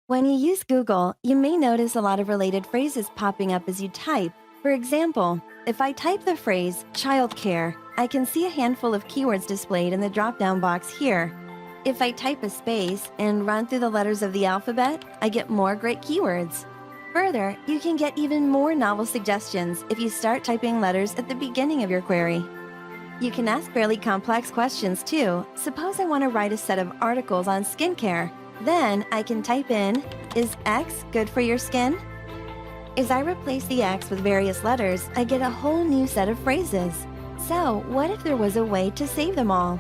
When you use Google, you may notice a lot of related phrases popping up as you type. For example, if I type the phrase childcare, I can see a handful of keywords displayed in the drop-down box here. If I type a space and run through the letters of the alphabet, I get more great keywords. Further, you can get even more novel suggestions if you start typing letters at the beginning of your query. You can ask fairly complex questions too. Suppose I want to write a set of articles on skincare. Then I can type in, is X good for your skin? As I replace the X with various letters, I get a whole new set of phrases. So what if there was a way to save them all?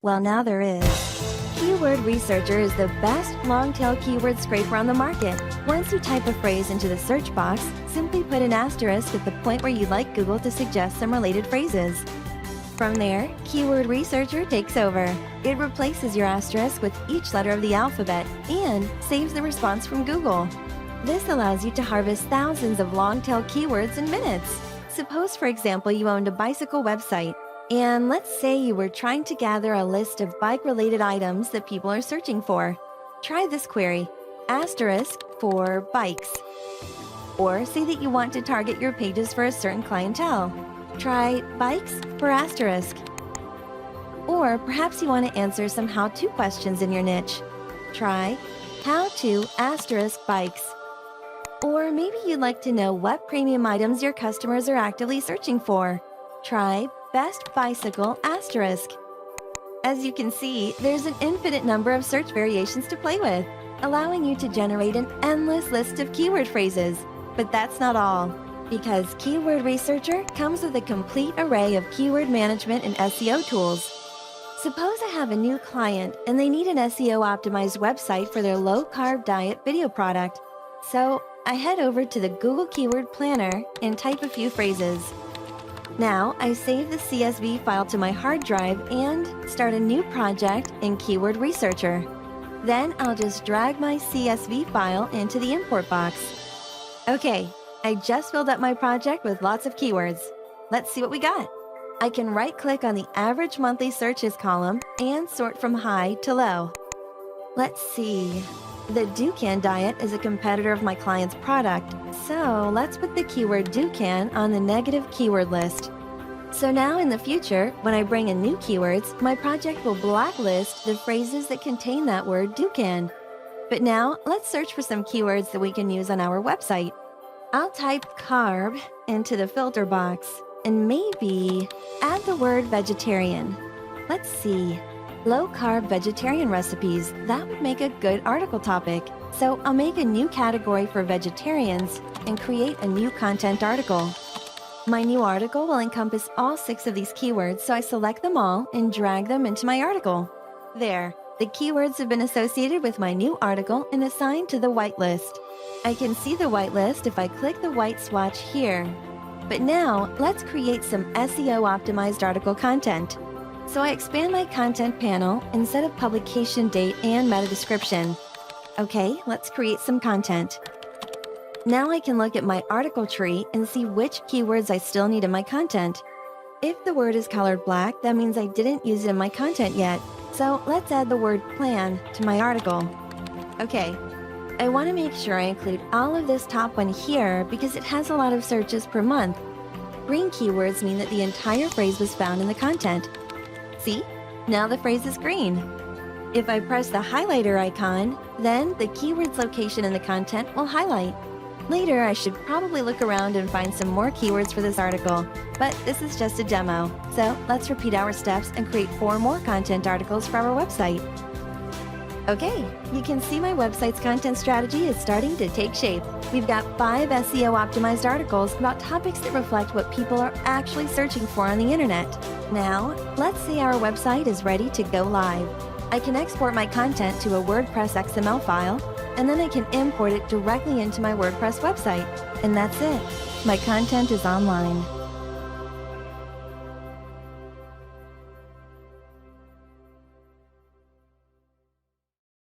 Well, now there is. Keyword Researcher is the best long-tail keyword scraper on the market. Once you type a phrase into the search box, simply put an asterisk at the point where you'd like Google to suggest some related phrases. From there, Keyword Researcher takes over. It replaces your asterisk with each letter of the alphabet and saves the response from Google. This allows you to harvest thousands of long-tail keywords in minutes. Suppose, for example, you owned a bicycle website, and let's say you were trying to gather a list of bike-related items that people are searching for. Try this query, asterisk for bikes. Or say that you want to target your pages for a certain clientele. Try bikes for asterisk. Or perhaps you want to answer some how-to questions in your niche. Try how to asterisk bikes. Or maybe you'd like to know what premium items your customers are actively searching for. Try best bicycle asterisk. As you can see, there's an infinite number of search variations to play with, allowing you to generate an endless list of keyword phrases. But that's not all, because Keyword Researcher comes with a complete array of keyword management and SEO tools. Suppose I have a new client and they need an SEO-optimized website for their low-carb diet video product. So I head over to the Google Keyword Planner and type a few phrases. Now I save the CSV file to my hard drive and start a new project in Keyword Researcher. Then I'll just drag my CSV file into the import box. Okay, I just filled up my project with lots of keywords. Let's see what we got. I can right-click on the average monthly searches column and sort from high to low. Let's see. The Dukan diet is a competitor of my client's product, so let's put the keyword Dukan on the negative keyword list. So now in the future, when I bring in new keywords, my project will blacklist the phrases that contain that word Dukan. But now let's search for some keywords that we can use on our website. I'll type carb into the filter box and maybe add the word vegetarian. Let's see. Low-carb vegetarian recipes, that would make a good article topic. So I'll make a new category for vegetarians and create a new content article. My new article will encompass all 6 of these keywords, so I select them all and drag them into my article. There, the keywords have been associated with my new article and assigned to the whitelist. I can see the whitelist if I click the white swatch here. But now, let's create some SEO-optimized article content. So I expand my content panel and set a publication date and meta description. Okay, let's create some content. Now I can look at my article tree and see which keywords I still need in my content. If the word is colored black, that means I didn't use it in my content yet. So let's add the word plan to my article. Okay, I want to make sure I include all of this top one here because it has a lot of searches per month. Green keywords mean that the entire phrase was found in the content. See? Now the phrase is green. If I press the highlighter icon, then the keyword's location in the content will highlight. Later, I should probably look around and find some more keywords for this article, but this is just a demo. So let's repeat our steps and create 4 more content articles for our website. Okay, you can see my website's content strategy is starting to take shape. We've got 5 SEO-optimized articles about topics that reflect what people are actually searching for on the internet. Now, let's say our website is ready to go live. I can export my content to a WordPress XML file, and then I can import it directly into my WordPress website. And that's it. My content is online.